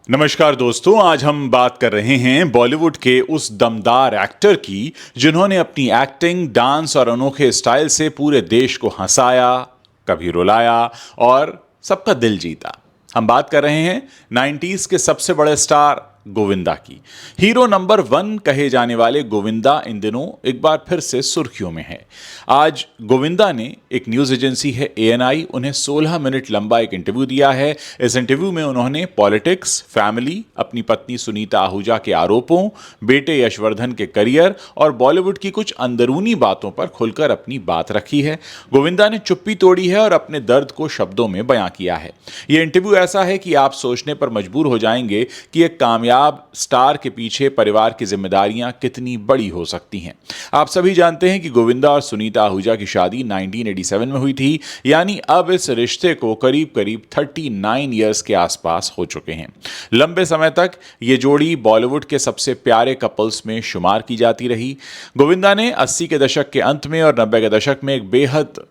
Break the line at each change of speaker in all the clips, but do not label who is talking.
नमस्कार दोस्तों, आज हम बात कर रहे हैं बॉलीवुड के उस दमदार एक्टर की जिन्होंने अपनी एक्टिंग, डांस और अनोखे स्टाइल से पूरे देश को हंसाया, कभी रुलाया और सबका दिल जीता। हम बात कर रहे हैं 90s के सबसे बड़े स्टार गोविंदा की। हीरो नंबर 1 कहे जाने वाले गोविंदा इन दिनों एक बार फिर से सुर्खियों में है। आज गोविंदा ने एक न्यूज एजेंसी है ANI उन्हें 16 मिनट लंबा एक इंटरव्यू दिया है। इस इंटरव्यू में उन्होंने पॉलिटिक्स, फैमिली, अपनी पत्नी सुनीता आहूजा के आरोपों, बेटे यशवर्धन के करियर और बॉलीवुड की कुछ अंदरूनी बातों पर खुलकर अपनी बात रखी है। गोविंदा ने चुप्पी तोड़ी है और अपने दर्द को शब्दों में बयां किया है। यह इंटरव्यू ऐसा है कि आप सोचने पर मजबूर हो जाएंगे कि एक कामयाब स्टार के पीछे परिवार की जिम्मेदारियां कितनी बड़ी हो सकती हैं। आप सभी जानते हैं कि गोविंदा और सुनीता आहूजा की शादी 1987 में हुई थी, यानी अब इस रिश्ते को करीब करीब 39 इयर्स के आसपास हो चुके हैं। लंबे समय तक ये जोड़ी बॉलीवुड के सबसे प्यारे कपल्स में शुमार की जाती रही। गोविंदा ने 80 के दशक के अंत में और 90 के दशक में एक बेहद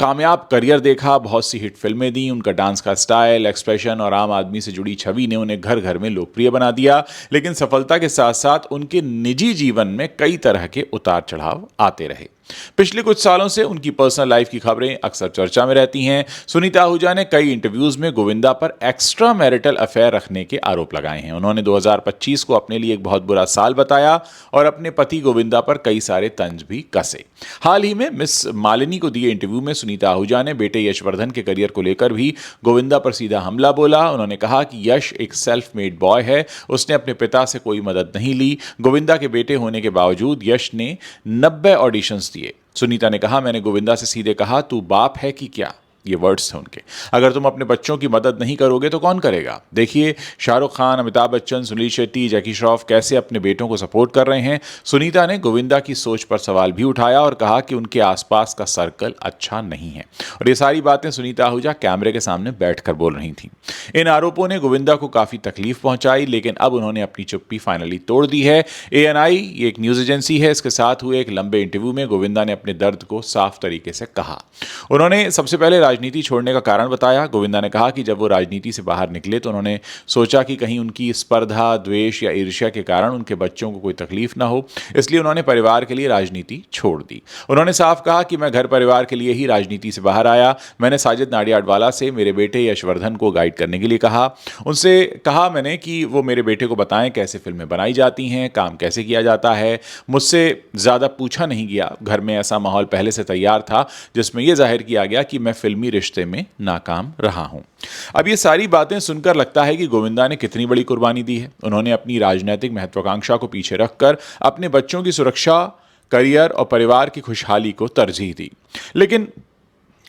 कामयाब करियर देखा, बहुत सी हिट फिल्में दी। उनका डांस का स्टाइल, एक्सप्रेशन और आम आदमी से जुड़ी छवि ने उन्हें घर घर में लोकप्रिय बना दिया। लेकिन सफलता के साथ साथ उनके निजी जीवन में कई तरह के उतार चढ़ाव आते रहे। पिछले कुछ सालों से उनकी पर्सनल लाइफ की खबरें अक्सर चर्चा में रहती हैं। सुनीता आहूजा ने कई इंटरव्यूज में गोविंदा पर एक्स्ट्रा मैरिटल अफेयर रखने के आरोप लगाए हैं। उन्होंने 2025 को अपने लिए एक बहुत बुरा साल बताया और अपने पति गोविंदा पर कई सारे तंज भी कसे। हाल ही में मिस मालिनी को दिए इंटरव्यू में सुनीता आहूजा ने बेटे यशवर्धन के करियर को लेकर भी गोविंदा पर सीधा हमला बोला। उन्होंने कहा कि यश एक सेल्फ मेड बॉय है, उसने अपने पिता से कोई मदद नहीं ली। गोविंदा के बेटे होने के बावजूद यश ने 90 ऑडिशंस दिए। सुनीता ने कहा, मैंने गोविंदा से सीधे कहा, तू बाप है कि क्या? ये वर्ड्स थे उनके। अगर तुम अपने बच्चों की मदद नहीं करोगे तो कौन करेगा? देखिए, शाहरुख खान, अमिताभ बच्चन, सुनील शेट्टी, जैकी श्रॉफ कैसे अपने बेटों को सपोर्ट कर रहे हैं। सुनीता ने गोविंदा की सोच पर सवाल भी उठाया और कहा कि उनके आसपास का सर्कल अच्छा नहीं है। और ये सारी बातें सुनीता आहूजा कैमरे के सामने बैठकर बोल रही थी। इन आरोपों ने गोविंदा को काफी तकलीफ पहुंचाई, लेकिन अब उन्होंने अपनी चुप्पी फाइनली तोड़ दी है। ANI ये एक न्यूज एजेंसी है, इसके साथ हुए एक लंबे इंटरव्यू में गोविंदा ने अपने दर्द को साफ तरीके से कहा। उन्होंने सबसे पहले राजनीति छोड़ने का कारण बताया। गोविंदा ने कहा कि जब वो राजनीति से बाहर निकले तो उन्होंने सोचा कि कहीं उनकी स्पर्धा, द्वेष या ईर्ष्या के कारण उनके बच्चों को कोई तकलीफ ना हो, इसलिए उन्होंने परिवार के लिए राजनीति छोड़ दी। उन्होंने साफ कहा कि मैं घर परिवार के लिए ही राजनीति से बाहर आया। मैंने साजिद नाडियाडवाला से मेरे बेटे यशवर्धन को गाइड करने के लिए कहा। उनसे कहा मैंने कि वो मेरे बेटे को बताएं कैसे फिल्में बनाई जाती हैं, काम कैसे किया जाता है। मुझसे ज़्यादा पूछा नहीं गया। घर में ऐसा माहौल पहले से तैयार था जिसमें यह जाहिर किया गया कि मैं फिल्मी रिश्ते में नाकाम रहा हूं। अब ये सारी बातें सुनकर लगता है कि गोविंदा ने कितनी बड़ी कुर्बानी दी है। उन्होंने अपनी राजनीतिक महत्वाकांक्षा को पीछे रखकर अपने बच्चों की सुरक्षा, करियर और परिवार की खुशहाली को तरजीह दी। लेकिन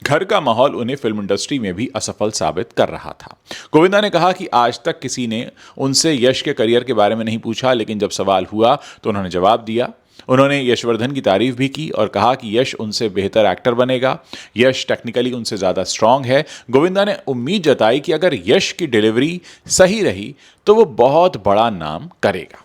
घर का माहौल उन्हें फिल्म इंडस्ट्री में भी असफल साबित कर रहा था। गोविंदा ने कहा कि आज तक किसी ने उनसे यश के करियर के बारे में नहीं पूछा, लेकिन जब सवाल हुआ तो उन्होंने जवाब दिया। उन्होंने यशवर्धन की तारीफ भी की और कहा कि यश उनसे बेहतर एक्टर बनेगा। यश टेक्निकली उनसे ज़्यादा स्ट्रांग है। गोविंदा ने उम्मीद जताई कि अगर यश की डिलीवरी सही रही तो वो बहुत बड़ा नाम करेगा।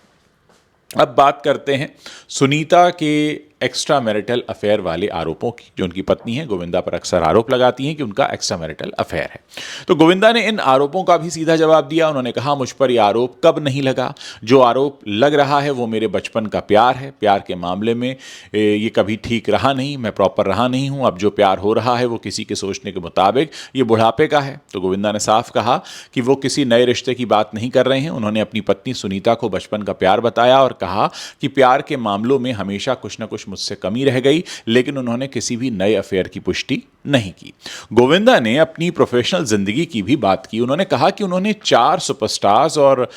अब बात करते हैं सुनीता के एक्स्ट्रा मैरिटल अफेयर वाले आरोपों की। जो उनकी पत्नी है गोविंदा पर अक्सर आरोप लगाती हैं कि उनका एक्स्ट्रा मैरिटल अफेयर है। तो गोविंदा ने इन आरोपों का भी सीधा जवाब दिया। उन्होंने कहा, मुझ पर यह आरोप कब नहीं लगा। जो आरोप लग रहा है वो मेरे बचपन का प्यार है। प्यार के मामले में ये कभी ठीक रहा नहीं, मैं प्रॉपर रहा नहीं हूँ। अब जो प्यार हो रहा है वो किसी के सोचने के मुताबिक ये बुढ़ापे का है। तो गोविंदा ने साफ कहा कि वो किसी नए रिश्ते की बात नहीं कर रहे हैं। उन्होंने अपनी पत्नी सुनीता को बचपन का प्यार बताया और कहा कि प्यार के मामलों में हमेशा कुछ न कुछ मुझसे कमी रह गई, लेकिन उन्होंने किसी भी नए अफेयर की पुष्टि नहीं की। गोविंदा ने अपनी प्रोफेशनल जिंदगी की भी बात की। उन्होंने कहा कि उन्होंने 4 सुपरस्टार्स और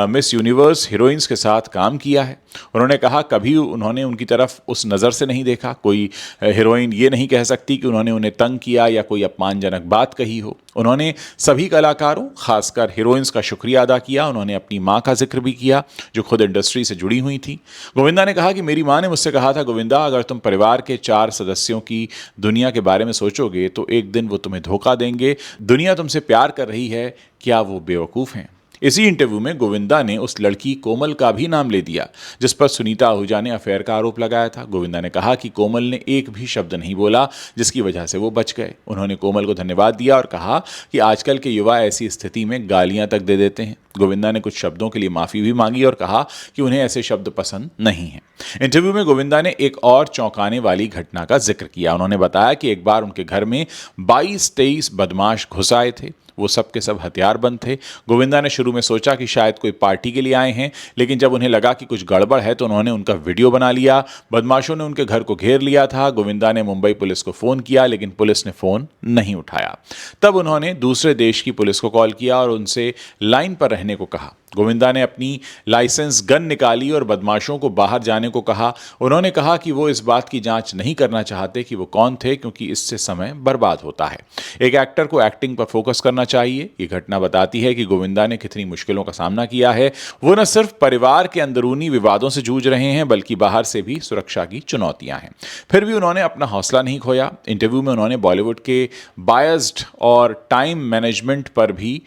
मिस यूनिवर्स हीरोइंस के साथ काम किया है। उन्होंने कहा कभी उन्होंने उनकी तरफ उस नज़र से नहीं देखा। कोई हीरोइन ये नहीं कह सकती कि उन्होंने उन्हें तंग किया या कोई अपमानजनक बात कही हो। उन्होंने सभी कलाकारों, खासकर हीरोइंस का शुक्रिया अदा किया। उन्होंने अपनी माँ का जिक्र भी किया जो खुद इंडस्ट्री से जुड़ी हुई थी। गोविंदा ने कहा कि मेरी माँ ने मुझसे कहा था, गोविंदा अगर तुम परिवार के 4 सदस्यों की दुनिया के बारे में सोचोगे तो एक दिन वो तुम्हें धोखा देंगे। दुनिया तुमसे प्यार कर रही है, क्या वो बेवकूफ़ हैं? इसी इंटरव्यू में गोविंदा ने उस लड़की कोमल का भी नाम ले दिया जिस पर सुनीता आहूजा ने अफेयर का आरोप लगाया था। गोविंदा ने कहा कि कोमल ने एक भी शब्द नहीं बोला जिसकी वजह से वो बच गए। उन्होंने कोमल को धन्यवाद दिया और कहा कि आजकल के युवा ऐसी स्थिति में गालियां तक दे देते हैं। गोविंदा ने कुछ शब्दों के लिए माफी भी मांगी और कहा कि उन्हें ऐसे शब्द पसंद नहीं हैं। इंटरव्यू में गोविंदा ने एक और चौंकाने वाली घटना का जिक्र किया। उन्होंने बताया कि एक बार उनके घर में 22-23 बदमाश घुस आए थे। वो सब के सब हथियारबंद थे। गोविंदा ने शुरू में सोचा कि शायद कोई पार्टी के लिए आए हैं, लेकिन जब उन्हें लगा कि कुछ गड़बड़ है तो उन्होंने उनका वीडियो बना लिया। बदमाशों ने उनके घर को घेर लिया था। गोविंदा ने मुंबई पुलिस को फ़ोन किया, लेकिन पुलिस ने फ़ोन नहीं उठाया। तब उन्होंने दूसरे देश की पुलिस को कॉल किया और उनसे लाइन पर रहने को कहा। गोविंदा ने अपनी लाइसेंस गन निकाली और बदमाशों को बाहर जाने को कहा। उन्होंने कहा कि वो इस बात की जांच नहीं करना चाहते कि वो कौन थे, क्योंकि इससे समय बर्बाद होता है। एक एक्टर को एक्टिंग पर फोकस करना चाहिए। ये घटना बताती है कि गोविंदा ने कितनी मुश्किलों का सामना किया है। वो न सिर्फ परिवार के अंदरूनी विवादों से जूझ रहे हैं, बल्कि बाहर से भी सुरक्षा की चुनौतियां हैं। फिर भी उन्होंने अपना हौसला नहीं खोया। इंटरव्यू में उन्होंने बॉलीवुड के बायस्ड और टाइम मैनेजमेंट पर भी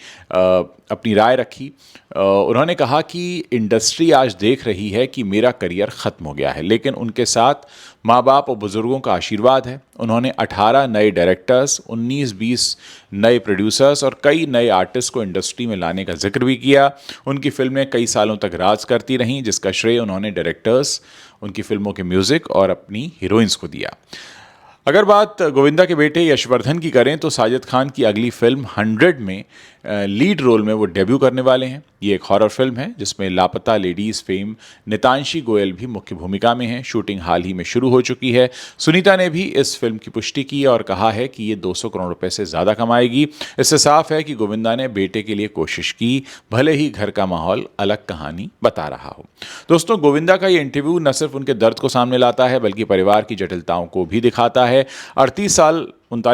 अपनी राय रखी। उन्होंने कहा कि इंडस्ट्री आज देख रही है कि मेरा करियर ख़त्म हो गया है, लेकिन उनके साथ माँ बाप और बुज़ुर्गों का आशीर्वाद है। उन्होंने 18 नए डायरेक्टर्स, 19-20 नए प्रोड्यूसर्स और कई नए आर्टिस्ट को इंडस्ट्री में लाने का जिक्र भी किया। उनकी फिल्में कई सालों तक राज करती रहीं, जिसका श्रेय उन्होंने डायरेक्टर्स, उनकी फिल्मों के म्यूज़िक और अपनी हीरोइंस को दिया। अगर बात गोविंदा के बेटे यशवर्धन की करें तो साजिद खान की अगली फिल्म 100 में लीड रोल में वो डेब्यू करने वाले हैं। ये एक हॉरर फिल्म है जिसमें लापता लेडीज़ फेम नितांशी गोयल भी मुख्य भूमिका में हैं। शूटिंग हाल ही में शुरू हो चुकी है। सुनीता ने भी इस फिल्म की पुष्टि की और कहा है कि ये 200 करोड़ रुपए से ज़्यादा कमाएगी। इससे साफ है कि गोविंदा ने बेटे के लिए कोशिश की, भले ही घर का माहौल अलग कहानी बता रहा हो। दोस्तों, गोविंदा का ये इंटरव्यू न सिर्फ उनके दर्द को सामने लाता है, बल्कि परिवार की जटिलताओं को भी दिखाता है। 39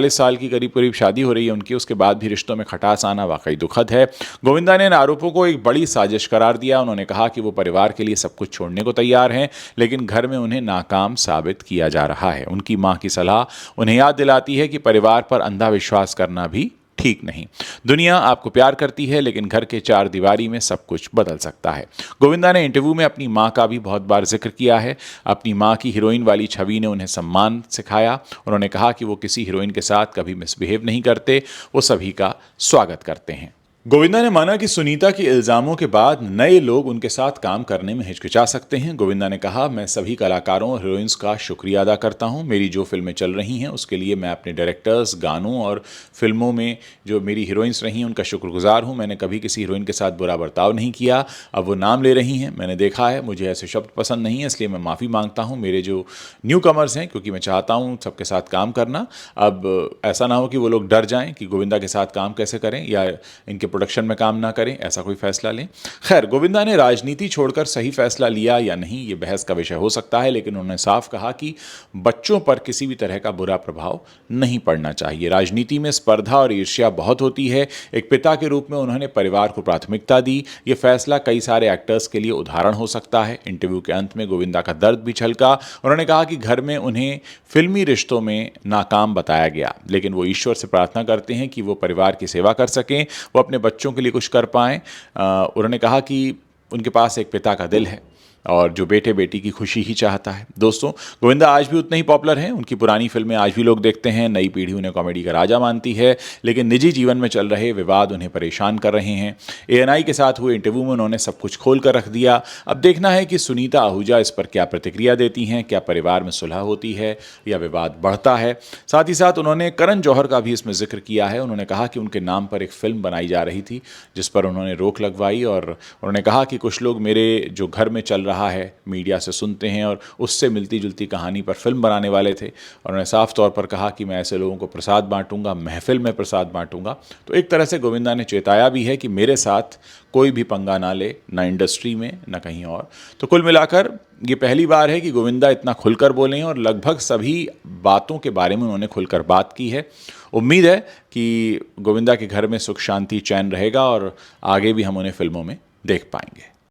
साल की करीब शादी हो रही है उनकी, उसके बाद भी रिश्तों में खटास आना वाकई दुखद है। गोविंदा ने इन आरोपों को एक बड़ी साजिश करार दिया। उन्होंने कहा कि वो परिवार के लिए सब कुछ छोड़ने को तैयार हैं, लेकिन घर में उन्हें नाकाम साबित किया जा रहा है। उनकी मां की सलाह उन्हें याद दिलाती है कि परिवार पर अंधा विश्वास करना भी ठीक नहीं। दुनिया आपको प्यार करती है, लेकिन घर के चार दीवारी में सब कुछ बदल सकता है। गोविंदा ने इंटरव्यू में अपनी मां का भी बहुत बार जिक्र किया है। अपनी मां की हीरोइन वाली छवि ने उन्हें सम्मान सिखाया। उन्होंने कहा कि वो किसी हीरोइन के साथ कभी मिसबिहेव नहीं करते, वो सभी का स्वागत करते हैं। गोविंदा ने माना कि सुनीता के इल्जामों के बाद नए लोग उनके साथ काम करने में हिचकिचा सकते हैं। गोविंदा ने कहा, मैं सभी कलाकारों और हीरोइंस का शुक्रिया अदा करता हूं। मेरी जो फिल्में चल रही हैं उसके लिए मैं अपने डायरेक्टर्स, गानों और फिल्मों में जो मेरी हीरोइंस रही हैं उनका शुक्रगुजार हूं। मैंने कभी किसी हीरोइन के साथ बुरा बर्ताव नहीं किया। अब वो नाम ले रही हैं, मैंने देखा है, मुझे ऐसे शब्द पसंद नहीं है, इसलिए मैं माफ़ी मांगता हूँ मेरे जो न्यू कमर्स हैं, क्योंकि मैं चाहता हूँ सबके साथ काम करना। अब ऐसा ना हो कि वो लोग डर जाएँ कि गोविंदा के साथ काम कैसे करें या इनके प्रोडक्शन में काम ना करें, ऐसा कोई फैसला लें। खैर, गोविंदा ने राजनीति छोड़कर सही फैसला लिया या नहीं, ये बहस का विषय हो सकता है, लेकिन उन्होंने साफ कहा कि बच्चों पर किसी भी तरह का बुरा प्रभाव नहीं पड़ना चाहिए। राजनीति में स्पर्धा और ईर्ष्या बहुत होती है। एक पिता के रूप में उन्होंने परिवार को प्राथमिकता दी। ये फैसला कई सारे एक्टर्स के लिए उदाहरण हो सकता है। इंटरव्यू के अंत में गोविंदा का दर्द भी छलका। उन्होंने कहा कि घर में उन्हें फिल्मी रिश्तों में नाकाम बताया गया, लेकिन वो ईश्वर से प्रार्थना करते हैं कि वो परिवार की सेवा कर सकें, वो अपने बच्चों के लिए कुछ कर पाएं। उन्होंने कहा कि उनके पास एक पिता का दिल है और जो बेटे बेटी की खुशी ही चाहता है। दोस्तों, गोविंदा आज भी उतने ही पॉपुलर हैं। उनकी पुरानी फिल्में आज भी लोग देखते हैं। नई पीढ़ी उन्हें कॉमेडी का राजा मानती है, लेकिन निजी जीवन में चल रहे विवाद उन्हें परेशान कर रहे हैं। ANI के साथ हुए इंटरव्यू में उन्होंने सब कुछ खोल कर रख दिया। अब देखना है कि सुनीता आहूजा इस पर क्या प्रतिक्रिया देती हैं। क्या परिवार में सुलह होती है या विवाद बढ़ता है? साथ ही साथ उन्होंने करण जौहर का भी इसमें जिक्र किया है। उन्होंने कहा कि उनके नाम पर एक फिल्म बनाई जा रही थी जिस पर उन्होंने रोक लगवाई, और उन्होंने कहा कि कुछ लोग मेरे जो घर में चल रहा है मीडिया से सुनते हैं और उससे मिलती जुलती कहानी पर फिल्म बनाने वाले थे। और उन्होंने साफ तौर पर कहा कि मैं ऐसे लोगों को प्रसाद बांटूंगा, महफिल में प्रसाद बांटूंगा। तो एक तरह से गोविंदा ने चेताया भी है कि मेरे साथ कोई भी पंगा ना ले, ना इंडस्ट्री में ना कहीं और। तो कुल मिलाकर ये पहली बार है कि गोविंदा इतना खुलकर बोले हैं और लगभग सभी बातों के बारे में उन्होंने खुलकर बात की है। उम्मीद है कि गोविंदा के घर में सुख शांति चैन रहेगा और आगे भी हम उन्हें फिल्मों में देख पाएंगे।